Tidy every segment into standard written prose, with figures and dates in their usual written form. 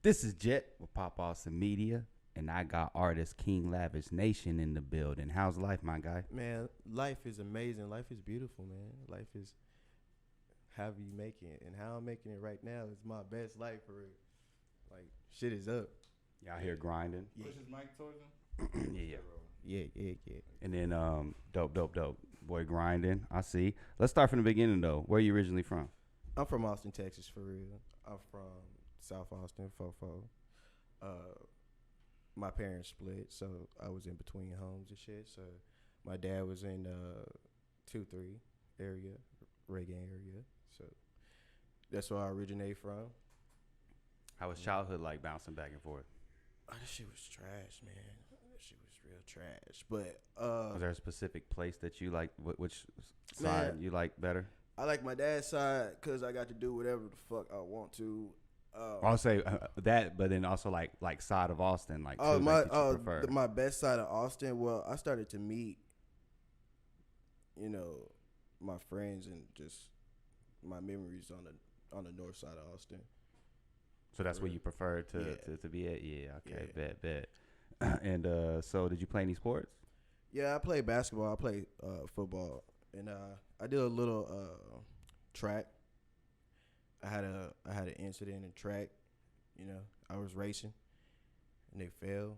This is Jet with Pop Austin Media, and I got artist King Lavish Nation in the building. How's life, my guy? Man, life is amazing. Life is beautiful, man. Life is how you making it, and how I'm making it right now is my best life for real. Like shit is up. Y'all here grinding? Yeah. Push his mic towards him. Yeah. Yeah. And then dope. Boy grinding. I see. Let's start from the beginning though. Where you originally from? I'm from Austin, Texas, for real. I'm from South Austin, Fofo. My parents split, so I was in between homes and shit. So my dad was in 2-3 area, Reagan area. So that's where I originate from. How was childhood like bouncing back and forth? Oh, that shit was trash, man. That shit was real trash. But Was there a specific place that you like? Which Man. side you like better? I like my dad's side because I got to do whatever the fuck I want to. I'll say that, but then also like side of Austin, like Oh two my! that you prefer. My best side of Austin. Well, I started to meet, my friends and just my memories on the north side of Austin. So that's where you prefer to be at? Yeah, okay, bet. And so did you play any sports? Yeah, I played basketball. I played football, and I did a little track. I had an incident in track. I was racing, and they fell.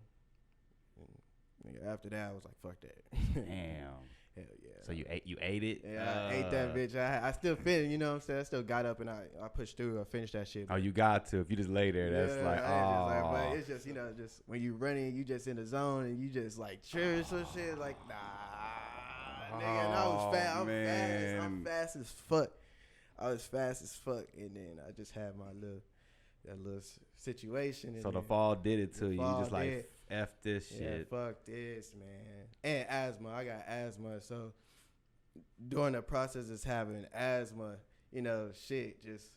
And after that, I was like, "Fuck that." Damn. Hell yeah. So you ate it? Yeah, I ate that bitch. I still finished, you know what I'm saying? I still got up and I pushed through. I finished that shit. Oh, you got to. If you just lay there, that's but it's just, just when you running, you just in the zone and you just like cheers or shit. Like, nah, nigga. And I was fast. I'm fast as fuck. I was fast as fuck. And then I just had that little situation. So the fall did it to you. You just like, did. F this shit. Yeah, fuck this, man. And asthma. I got asthma. So during the process of having asthma, shit just.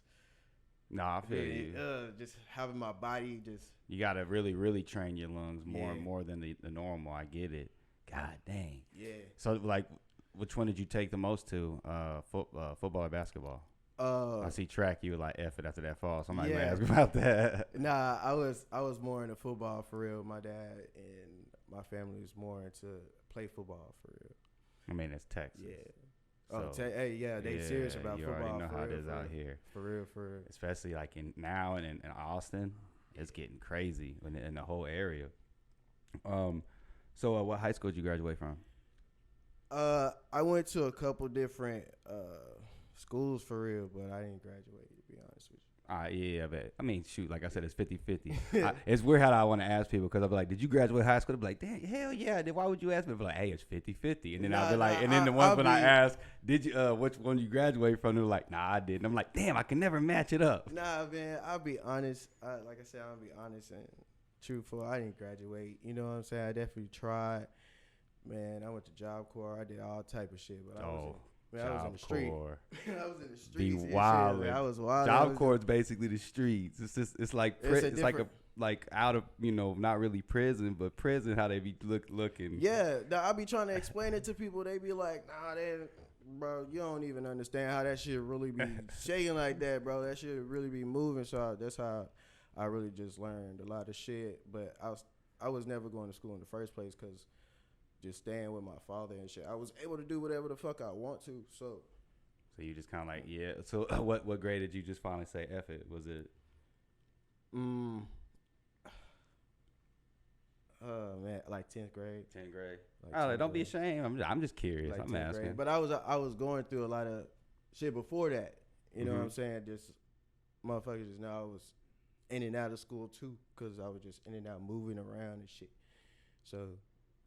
Nah, I feel you. Just having my body just. You got to really, really train your lungs Yeah. more than the normal. I get it. God dang. Yeah. So, like, which one did you take the most to, football or basketball? I see track. You were like, F it after that fall. Somebody might ask about that. Nah, I was more into football for real. My dad and my family was more into play football for real. I mean, it's Texas. Yeah. So, they serious about you football. already know for how real, it is out here. For real. Especially like in Austin, it's getting crazy in the whole area. So what high school did you graduate from? I went to a couple different schools for real, but I didn't graduate, to be honest with you. Yeah, but I mean, shoot, like I said, it's 50-50. It's weird how I want to ask people because I'll be like, did you graduate high school? They'll be like, damn, hell yeah. Then why would you ask me? I'll be like, hey, it's 50-50. And then I'll be like, and then the ones when I ask, did you, which one you graduate from? They're like, nah, I didn't. I'm like, damn, I can never match it up. Nah, man, I'll be honest. Like I said, I'll be honest and truthful. I didn't graduate. You know what I'm saying? I definitely tried. Man, I went to Job Corps. I did all type of shit, but I was in the street. I was in the streets. Be wild. I was wild. Job Corps is basically the streets. It's just it's like like out of not really prison, but prison how they be looking. Yeah, I be trying to explain it to people. They be like, nah, bro, you don't even understand how that shit really be shaking like that, bro. That shit really be moving. So that's how I really just learned a lot of shit. But I was never going to school in the first place because just staying with my father and shit, I was able to do whatever the fuck I want to. So you just kind of like, yeah. So what grade did you just finally say F it? Was it? Man, like 10th grade. 10th grade. Like don't be ashamed. I'm just curious. Like I'm asking. Grade. But I was going through a lot of shit before that. You know what I'm saying? Just motherfuckers just know I was in and out of school too, because I was just in and out moving around and shit.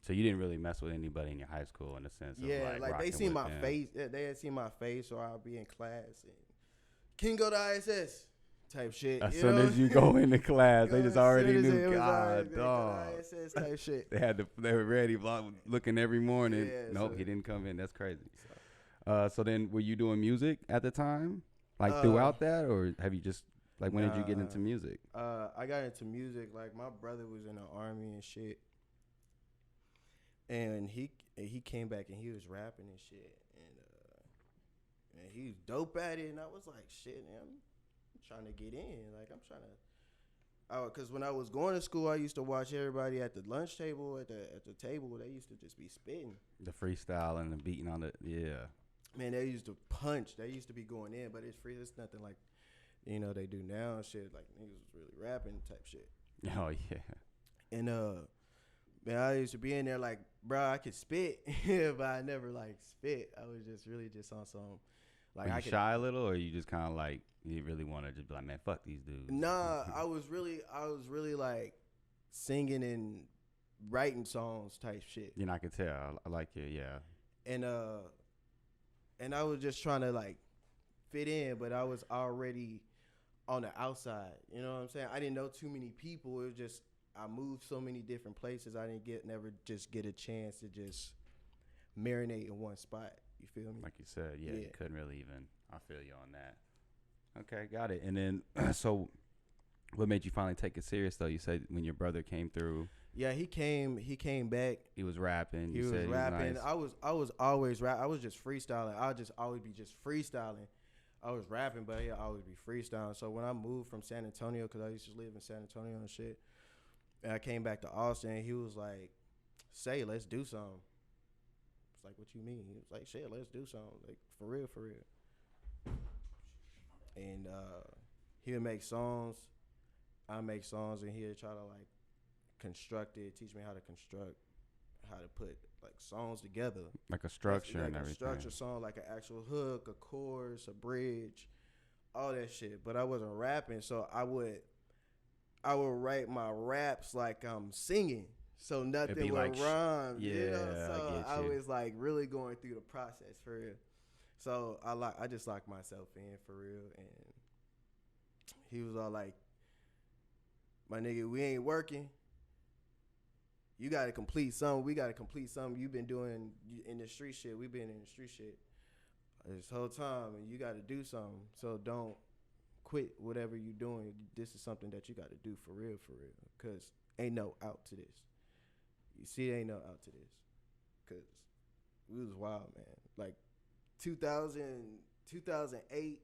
So you didn't really mess with anybody in your high school in the sense of like they seen my face. They had seen my face, or I'll be in class and King go to ISS type shit. As soon as you go into class, they just already knew. God, dog. ISS type shit. They were ready, looking every morning. Yeah, nope, he didn't come in. That's crazy. So then, were you doing music at the time, like throughout that, or have you just like when did you get into music? I got into music like my brother was in the army and shit. And he came back and he was rapping and shit, and he was dope at it. And I was like, shit, man, I'm trying to get in. Like I'm trying to Because when I was going to school, I used to watch everybody at the lunch table, at the table. They used to just be spitting. The freestyle and the beating on it. Yeah. Man, they used to punch. They used to be going in, but it's free. It's nothing like, they do now and shit. Like, niggas was really rapping type shit. Oh, yeah. And, man, I used to be in there like, bro, I could spit, but I never, like, spit. I was just really just on some, like, Were you shy a little, or you just kind of like, you really want to just be like, man, fuck these dudes? Nah, I was really like singing and writing songs type shit. I could tell. I like it, yeah. And I was just trying to like fit in, but I was already on the outside. You know what I'm saying? I didn't know too many people. It was just I moved so many different places. I didn't never get a chance to just marinate in one spot. You feel me? Like you said, yeah. You couldn't really even. I feel you on that. Okay, got it. And then, so what made you finally take it serious, though? You said when your brother came through. Yeah, he came back. He was rapping. He was rapping. Nice. I was always rap. I was just freestyling. I'll just always be just freestyling. I was rapping, but he'll always be freestyling. So when I moved from San Antonio, because I used to live in San Antonio and shit, and I came back to Austin, he was like, say, let's do something. It's like, what you mean? He was like, shit, let's do something. Like, for real, for real. And he'll make songs, I make songs, and he'll try to like construct it, teach me how to construct, how to put like songs together, like a structure and everything. A structure song, like an actual hook, a chorus, a bridge, all that shit. But I wasn't rapping, so I would write my raps like I'm singing, so nothing would like rhyme. Yeah, so I was like really going through the process for real. So I just locked myself in for real, and he was all like, "My nigga, we ain't working. You gotta complete something. We gotta complete something. You've been doing in the street shit. We've been in the street shit this whole time, and you gotta do something. So don't quit whatever you doing. This is something that you gotta do for real, cause ain't no out to this. You see, ain't no out to this, cause we was wild, man. Like." 2008,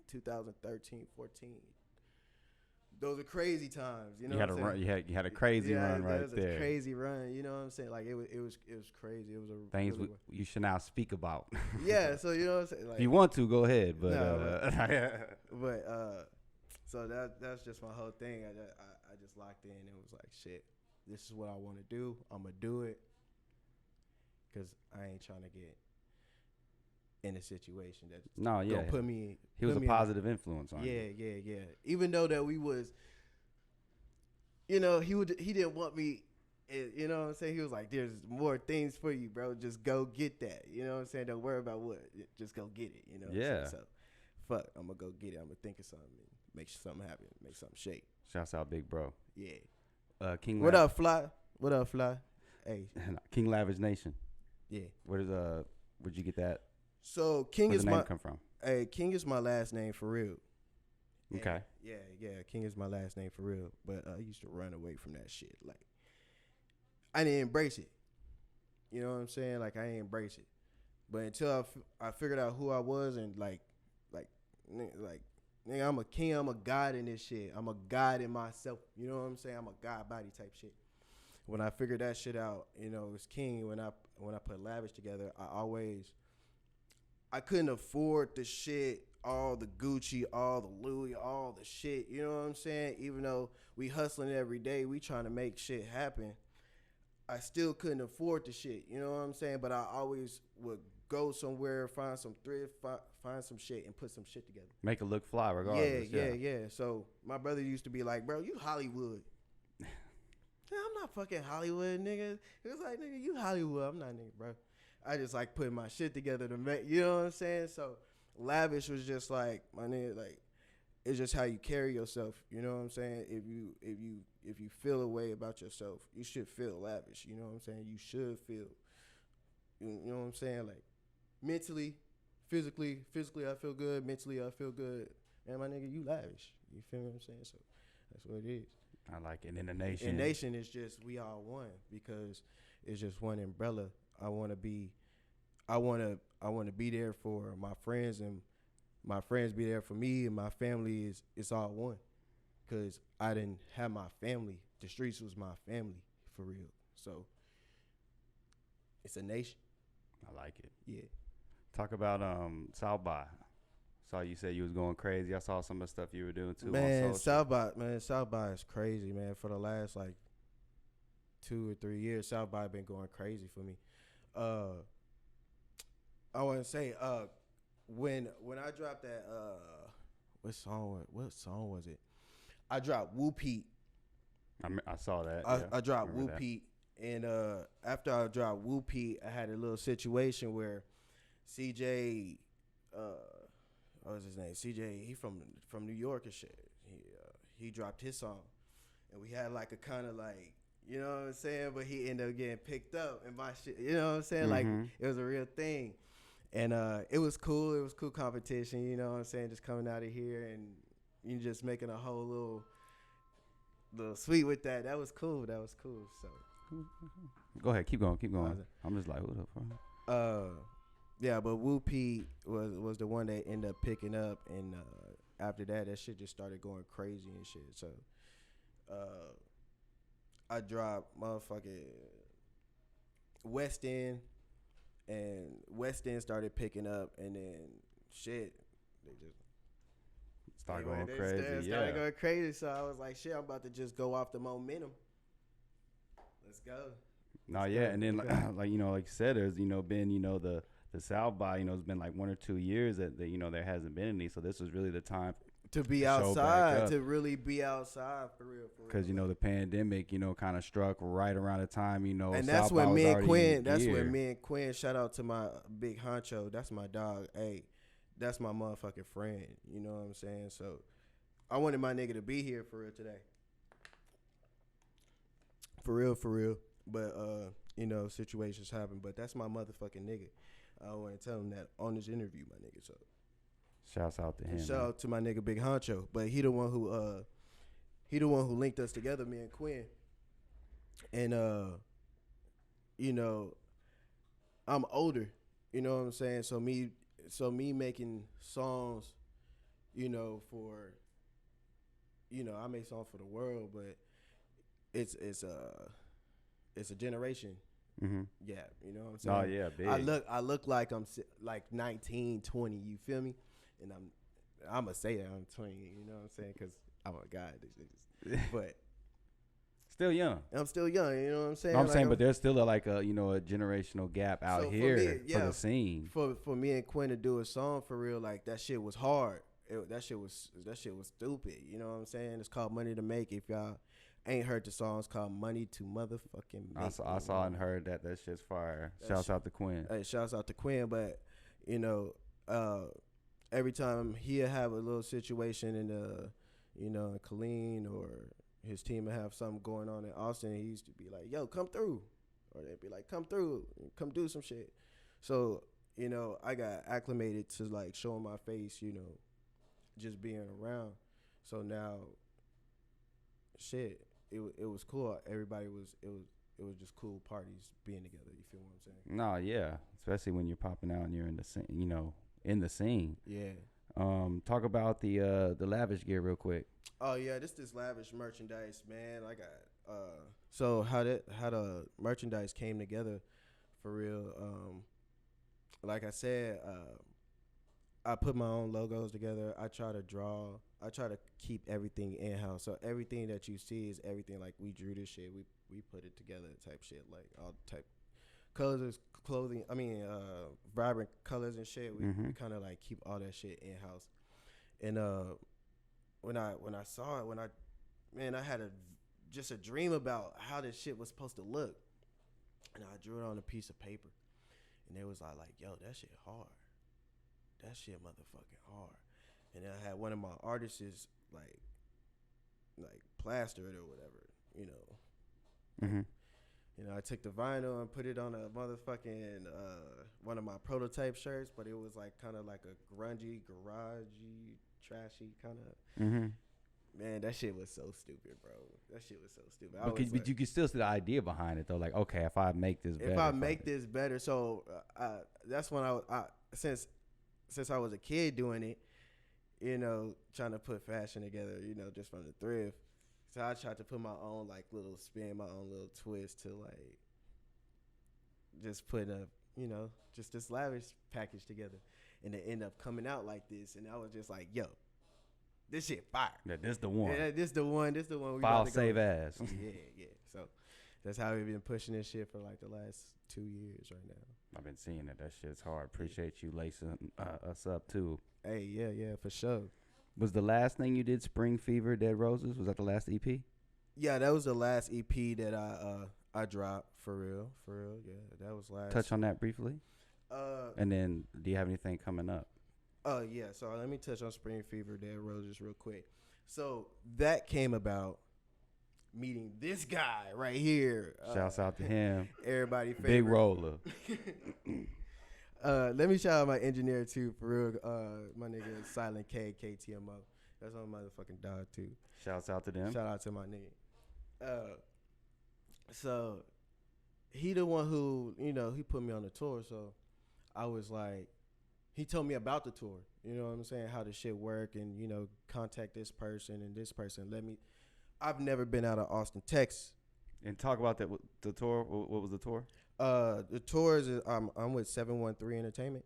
2013, 14. Those are crazy times, you know. You had a crazy run right there. It was a crazy run, you know what I'm saying? Like it was crazy. It was a things really you should now speak about. Yeah, so you know what I'm saying. Like, if you want to, go ahead, but so that's just my whole thing. I just locked in and was like, shit, this is what I want to do. I'm gonna do it, cause I ain't trying to get in a situation that's gonna put me. He was a positive influence on you. Yeah. Even though that we was, he didn't want me. You know what I'm saying? He was like, "There's more things for you, bro. Just go get that." You know what I'm saying? Don't worry about what. Just go get it. You know? What I'm saying? So, fuck, I'm gonna go get it. I'm gonna think of something, and make something happen, make something shake. Shouts out, big bro. Yeah. King. What up, Fly? What up, Fly? Hey. King Lavish Nation. Yeah. Where'd you get that? So King Where's is the name come from? Hey, King is my last name for real. Okay. And yeah. King is my last name for real. But I used to run away from that shit. Like, I didn't embrace it. You know what I'm saying? Like, I didn't embrace it. But until I figured out who I was and like, nigga, I'm a king. I'm a god in this shit. I'm a god in myself. You know what I'm saying? I'm a god body type shit. When I figured that shit out, it was King. When I put Lavish together, I couldn't afford the shit, all the Gucci, all the Louis, all the shit. You know what I'm saying? Even though we hustling every day, we trying to make shit happen. I still couldn't afford the shit. You know what I'm saying? But I always would go somewhere, find some thrift, find some shit, and put some shit together. Make it look fly regardless. Yeah. So my brother used to be like, bro, you Hollywood. I'm not fucking Hollywood, nigga. He was like, nigga, you Hollywood. I'm not, nigga, bro. I just like putting my shit together to make, you know what I'm saying? So Lavish was just like, my nigga, like, it's just how you carry yourself. You know what I'm saying? If you feel a way about yourself, you should feel lavish. You know what I'm saying? You should feel, you know what I'm saying? Like, mentally, physically, I feel good. Mentally, I feel good. And my nigga, you lavish. You feel what I'm saying? So that's what it is. I like it. In the nation. In nation is just, we all one, because it's just one umbrella. I want to be there for my friends, and my friends be there for me, and my family it's all one. because I didn't have my family. The streets was my family for real. So it's a nation. I like it. Yeah. Talk about South by. Saw you said you was going crazy. I saw some of the stuff you were doing too. Man, on social. South by is crazy, man. For the last like 2 or 3 years, South by been going crazy for me. I want to say when I dropped that what song was it? I dropped Woo Pete. I saw that. I dropped Woo Pete, and after I dropped Woo Pete, I had a little situation where CJ, what was his name? CJ, he from New York and shit. He dropped his song, and we had like a kind of like, you know what I'm saying? But he ended up getting picked up, and my shit, you know what I'm saying? Like it was a real thing, and it was cool. It was cool competition, you know what I'm saying? Just coming out of here and you just making a whole little sweet with that. That was cool. So go ahead, keep going. I'm just like, who the fuck? Yeah, but Woo Pete was the one that ended up picking up, and after that shit just started going crazy and shit. So I dropped motherfucking West End, and West End started picking up, and then shit, they just started going crazy. So I was like, shit, I'm about to just go off the momentum. Let's go. And then like you know, like you said, there's been the South by, it's been like 1 or 2 years that there hasn't been any. So this was really the time to be outside, to really be outside for real. Because the pandemic, kind of struck right around the time, and that's when me and Quinn. Shout out to my big honcho. That's my dog. Hey, that's my motherfucking friend. You know what I'm saying? So I wanted my nigga to be here for real today. For real. But situations happen. But that's my motherfucking nigga. I want to tell him that on this interview, my nigga. So shouts out to him. Shout out to my nigga Big Honcho. But he the one who linked us together, me and Quinn. And I'm older. You know what I'm saying? So me making songs, for I make songs for the world, but it's a generation. Mm-hmm. Yeah, you know what I'm saying? Oh yeah, big. I look like I'm like 19, 20. You feel me? And I'm gonna say that I'm 20. You know what I'm saying? Because I'm a guy. But still young. I'm still young. You know what I'm saying? No, I'm saying, but there's still a generational gap out here for the scene. For me and Quinn to do a song for real, like that shit was hard. That shit was stupid. You know what I'm saying? It's called Money to Make. If y'all ain't heard the song, it's called Money to Motherfucking Make. I saw and heard that. That shit's fire. Shouts out to Quinn. Hey, shouts out to Quinn. But every time he'll have a little situation in in Killeen, or his team will have something going on in Austin, he used to be like, yo, come through. Or they'd be like, come through, come do some shit. So, I got acclimated to like showing my face, just being around. So now, shit, it was cool. Everybody it was just cool parties being together. You feel what I'm saying? No, yeah, especially when you're popping out and you're in the scene, in the scene. Yeah. Talk about the Lavish Gear real quick. Oh yeah, this Lavish merchandise, man. I got so how the merchandise came together for real. Like I said, I put my own logos together. I try to keep everything in house. So everything that you see is everything like we drew this shit. We put it together type shit, like all type colors, clothing. I mean, vibrant colors and shit. We kind of like keep all that shit in house. And when I saw it, I had just a dream about how this shit was supposed to look, and I drew it on a piece of paper, and it was like, yo, that shit hard. That shit motherfucking hard. And then I had one of my artists like plastered or whatever, I took the vinyl and put it on a motherfucking one of my prototype shirts, but it was like kind of like a grungy, garagey, trashy kind of. Man, that shit was so stupid, bro. That shit was so stupid. But you can still see the idea behind it though. Like, okay, if I make this better. If I make this better, so that's when I since I was a kid doing it, trying to put fashion together, just from the thrift. So I tried to put my own like little spin, my own little twist to like just put just this lavish package together, and it ended up coming out like this, and I was just like, yo, this shit fire. Yeah, this the one. Yeah, this the one. This the one. File save ass. Yeah. So that's how we've been pushing this shit for like the last 2 years right now. I've been seeing it. That shit's hard. Appreciate you lacing us up too. Hey, yeah, for sure. Was the last thing you did Spring Fever, Dead Roses? Was that the last EP? Yeah, that was the last EP that I dropped for real. Yeah, that was last. Touch on that briefly. And then, do you have anything coming up? Yeah. So let me touch on Spring Fever, Dead Roses real quick. So that came about meeting this guy right here. Shouts out to him. Everybody favorite. Big roller. Let me shout out my engineer too, for real. My nigga Silent K, KTMO. That's my motherfucking dog too. Shouts out to them. Shout out to my nigga. So he the one who, he put me on the tour. So I was like, he told me about the tour. You know what I'm saying? How the shit work, and contact this person and this person. I've never been out of Austin, Texas. And talk about that. The tour. What was the tour? The tour is I'm with 713 Entertainment.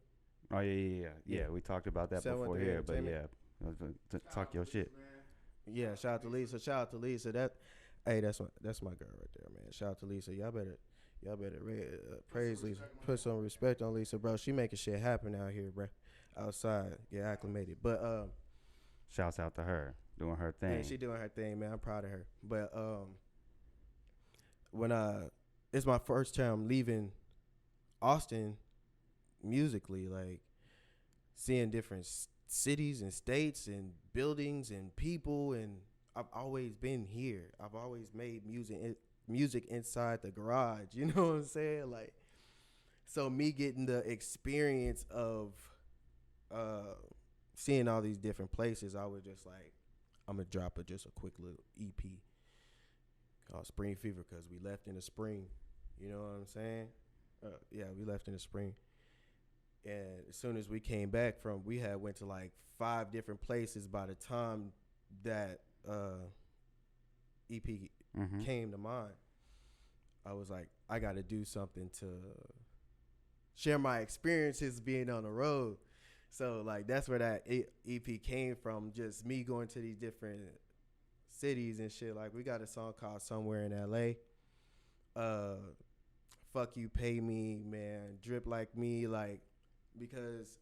Oh yeah. We talked about that before here, but yeah, talk your shit. Yeah, shout out to Lisa. That's my girl right there, man. Shout out to Lisa. Y'all better praise Lisa. Put some respect on Lisa, bro. She making shit happen out here, bro. Outside, get acclimated. But shouts out to her doing her thing. Man, she doing her thing, man. I'm proud of her. But when it's my first time leaving Austin musically, like seeing different cities and states and buildings and people, and I've always been here. I've always made music inside the garage, you know what I'm saying? Like, so me getting the experience of seeing all these different places, I was just like, I'm gonna drop just a quick little EP called Spring Fever, because we left in the spring. You know what I'm saying? Yeah, we left in the spring. And as soon as we came back we went to like 5 different places by the time that EP came to mind. I was like, I got to do something to share my experiences being on the road. So like that's where that EP came from, just me going to these different cities and shit. Like we got a song called Somewhere in LA. Fuck You Pay Me, man. Drip Like Me, like, because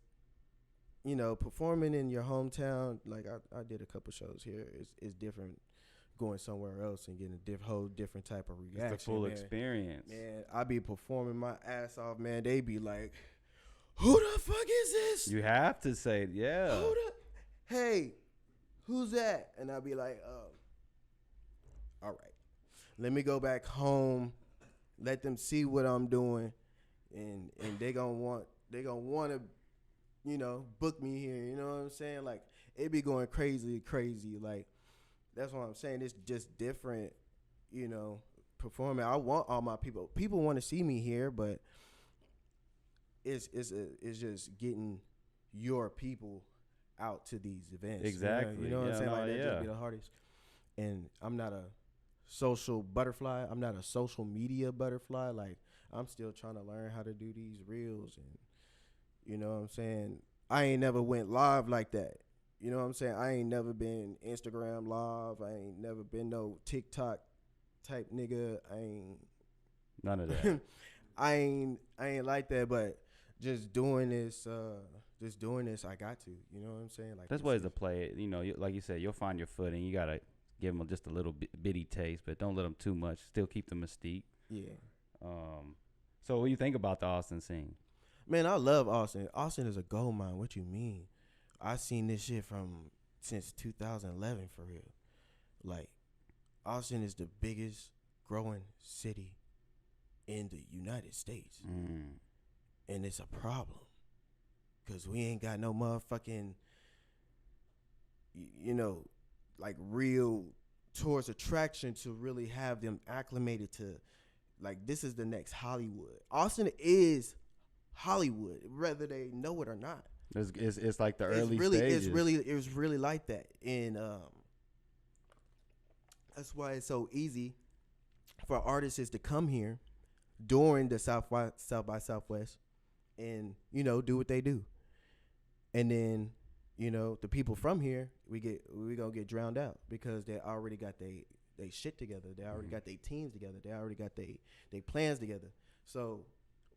performing in your hometown, like I did a couple shows here, is different going somewhere else and getting a whole different type of reaction. It's the full man. experience. Man, I be performing my ass off, man. They be like, who the fuck is this? You have to say, yeah. Hey, who's that? And I'll be like, all right, let me go back home, let them see what I'm doing, and they gonna want to, book me here. You know what I'm saying? Like it be going crazy. Like that's what I'm saying. It's just different, performing. I want all my people. People want to see me here, but it's just getting your people out to these events. Exactly. You know what I'm saying? Like that just be the hardest. And I'm not a social butterfly. I'm not a social media butterfly. Like I'm still trying to learn how to do these reels, and you know what I'm saying? I ain't never went live like that. You know what I'm saying? I ain't never been Instagram live. I ain't never been no TikTok type nigga. I ain't none of that. I ain't like that, but just doing this, I got to. You know what I'm saying? Like that's ways to play it. Like you said, you'll find your footing. You gotta give them just a little bitty taste, but don't let them too much. Still keep the mystique. Yeah. So what do you think about the Austin scene? Man, I love Austin. Austin is a gold mine. What you mean? I seen this shit since 2011 for real. Like, Austin is the biggest growing city in the United States. And it's a problem. Because we ain't got no motherfucking, like real tourist attraction to really have them acclimated to, like, this is the next Hollywood. Austin is Hollywood, whether they know it or not. It's like the It's early really, stages. it was really like that, and that's why it's so easy for artists to come here during the South by Southwest, and do what they do, and then the people from here we gonna get drowned out because they already got they shit together. They already got their teams together. They already got they plans together. So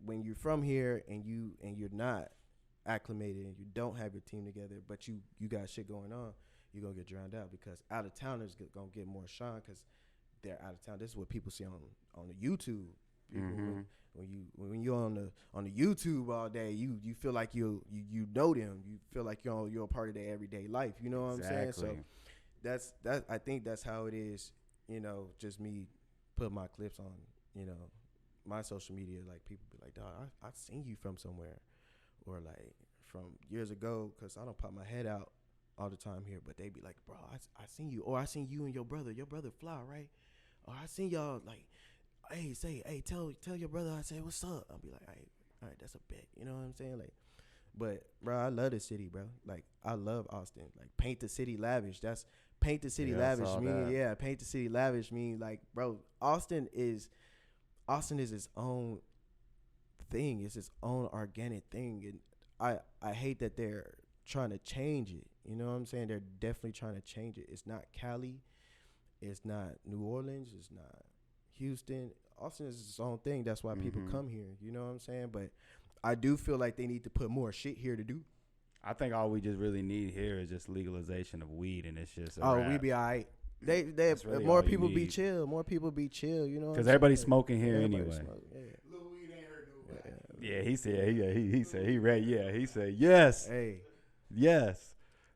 when you're from here and you're not acclimated and you don't have your team together, but you got shit going on, you're gonna get drowned out because out of towners gonna get more shine because they're out of town. This is what people see on the YouTube. People, when you're on the YouTube all day, you feel like you know them. You feel like you're a part of their everyday life. You know what I'm saying? So that's I think that's how it is. Just me put my clips on. My social media. Like people be like, dog, I seen you from somewhere, or like from years ago, because I don't pop my head out all the time here. But they be like, bro, I seen you, or I seen you and your brother fly, right? Or I seen y'all like. Hey, tell your brother I say what's up. I'll be like, all right, that's a bet. You know what I'm saying? Like, but bro, I love the city, bro. Like, I love Austin. Like, paint the city lavish. That's paint the city lavish. Paint the city lavish mean like, bro, Austin is its own thing. It's its own organic thing, and I hate that they're trying to change it. You know what I'm saying? They're definitely trying to change it. It's not Cali. It's not New Orleans. It's not Houston. Austin is its own thing. That's why people come here. You know what I'm saying? But I do feel like they need to put more shit here to do. I think all we just really need here is just legalization of weed, and it's just we be all right. They really more people be chill. More people be chill. You know, because everybody's smoking here anyway. Little weed ain't hurt nobody. Yeah, he said. He said he read. Yeah, he said yes. Hey, yes.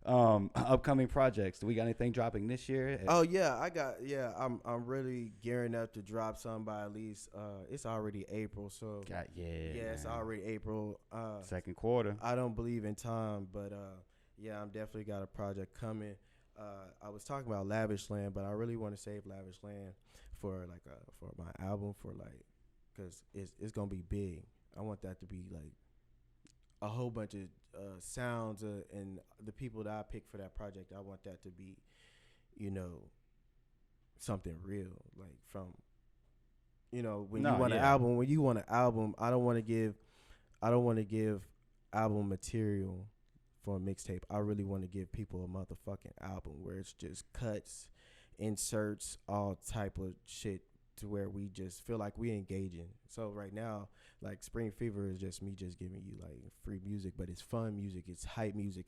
Upcoming projects. Do we got anything dropping this year? Oh yeah, I'm really gearing up to drop some by at least it's already April, so it's already April. Second quarter. I don't believe in time, but I'm definitely got a project coming. I was talking about Lavish Land, but I really want to save Lavish Land for for my album because it's gonna be big. I want that to be like a whole bunch of sounds and the people that I pick for that project. I want that to be, something real. Like from, when you want an album, I don't want to give album material for a mixtape. I really want to give people a motherfucking album where it's just cuts, inserts, all type of shit to where we just feel like we engaging. So right now, like Spring Fever is just me just giving you like free music, but it's fun music, it's hype music,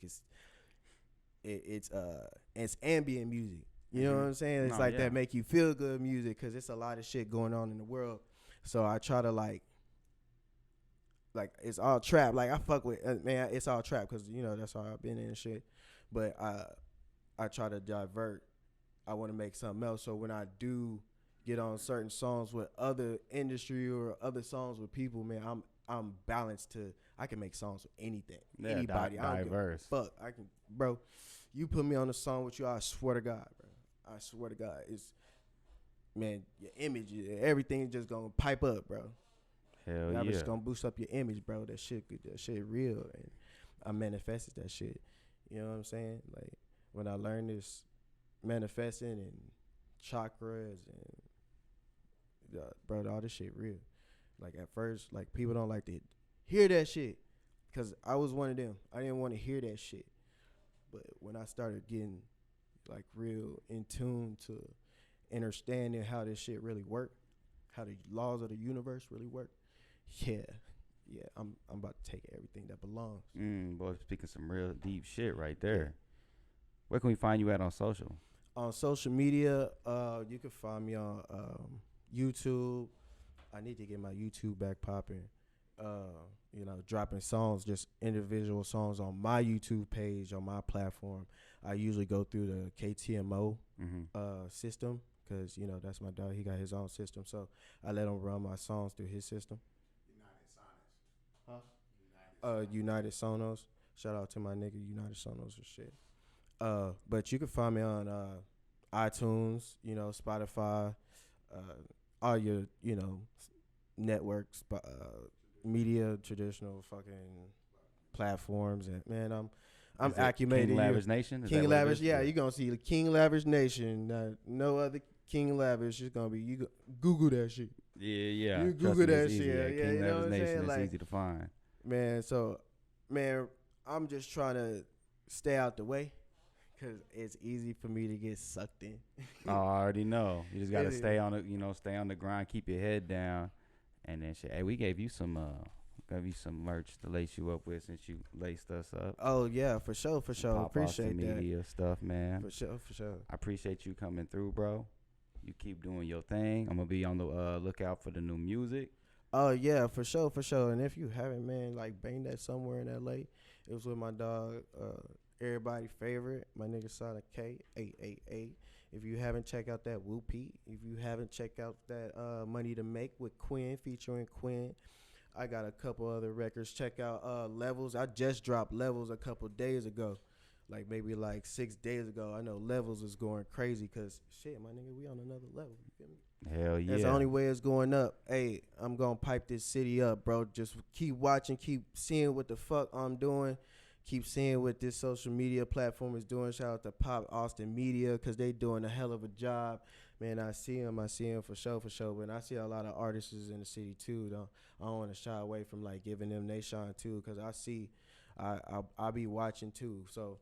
it's ambient music. You know what I'm saying? It's that make you feel good music because it's a lot of shit going on in the world. So I try to like it's all trap. Like I fuck with man, it's all trap because that's how I've been in and shit. But I try to divert. I want to make something else. So when I do get on certain songs with other industry or other songs with people, man, I'm balanced to I can make songs with anything, anybody. Diverse. Fuck, I can, bro. You put me on a song with you, I swear to God, bro. I swear to God, it's man, your image, everything is just gonna pipe up, bro. Hell yeah. It's gonna boost up your image, bro. That shit real, and I manifested that shit. You know what I'm saying? Like when I learned this manifesting and chakras and bro, all this shit real. Like at first, like people don't like to hear that shit, cause I was one of them. I didn't want to hear that shit, but when I started getting like real in tune to understanding how this shit really work, how the laws of the universe really work, I'm about to take everything that belongs. Boy, speaking some real deep shit right there. Where can we find you at on social? On social media, you can find me on YouTube. I need to get my YouTube back popping. Dropping songs, just individual songs on my YouTube page, on my platform. I usually go through the KTMO system because, that's my dog. He got his own system. So I let him run my songs through his system. United Sonos. Shout out to my nigga United Sonos and shit. But you can find me on iTunes, Spotify, all your, networks, media, traditional fucking platforms, and man, I'm Is it acclimated. King Lavish Nation. Is that King what it Lavish, is? yeah, you're gonna see the King Lavish Nation. No other King Lavish is gonna be. Google that shit. Yeah. You Trust Google me, it's that easy. shit. Yeah, Yeah, King you know Lavish what I'm Nation saying? is Like, easy to find. man, so man, I'm just trying to stay out the way because it's easy for me to get sucked in. Oh, I already know. You just gotta It is. stay on it. Stay on the grind, keep your head down, and then shit. Hey, we gave you some merch to lace you up with since you laced us up. Oh yeah, for sure. Pop off Appreciate some that. media stuff, man. For sure. I appreciate you coming through, bro. You keep doing your thing. I'm gonna be on the lookout for the new music. Oh yeah, for sure. And if you haven't, man, like bang that somewhere in LA. It was with my dog, everybody favorite, my nigga Sonic K 888. If you haven't checked out that Woo Pete, if you haven't checked out that Money to Make with Quinn featuring Quinn, I got a couple other records. Check out Levels. I just dropped Levels a couple days ago. Like maybe like 6 days ago. I know Levels is going crazy because shit, my nigga, we on another level. You feel me? Hell yeah. That's the only way it's going up. Hey, I'm gonna pipe this city up, bro. Just keep watching, keep seeing what the fuck I'm doing. Keep seeing what this social media platform is doing. Shout out to Pop Austin Media because they doing a hell of a job. Man, I see them for sure. But I see a lot of artists in the city too. I don't want to shy away from like giving them they shine too because I be watching too. So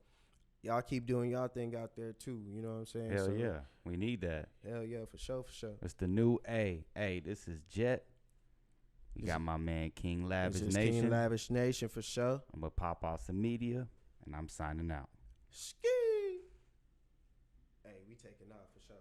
y'all keep doing y'all thing out there too. You know what I'm saying? Hell So, yeah. We need that. Hell yeah, for sure. It's the new A. Hey, this is Jet. We got my man King Lavish This is Nation. King Lavish Nation for sure. I'm gonna pop off some media, and I'm signing out. Ski. Hey, we taking off for sure.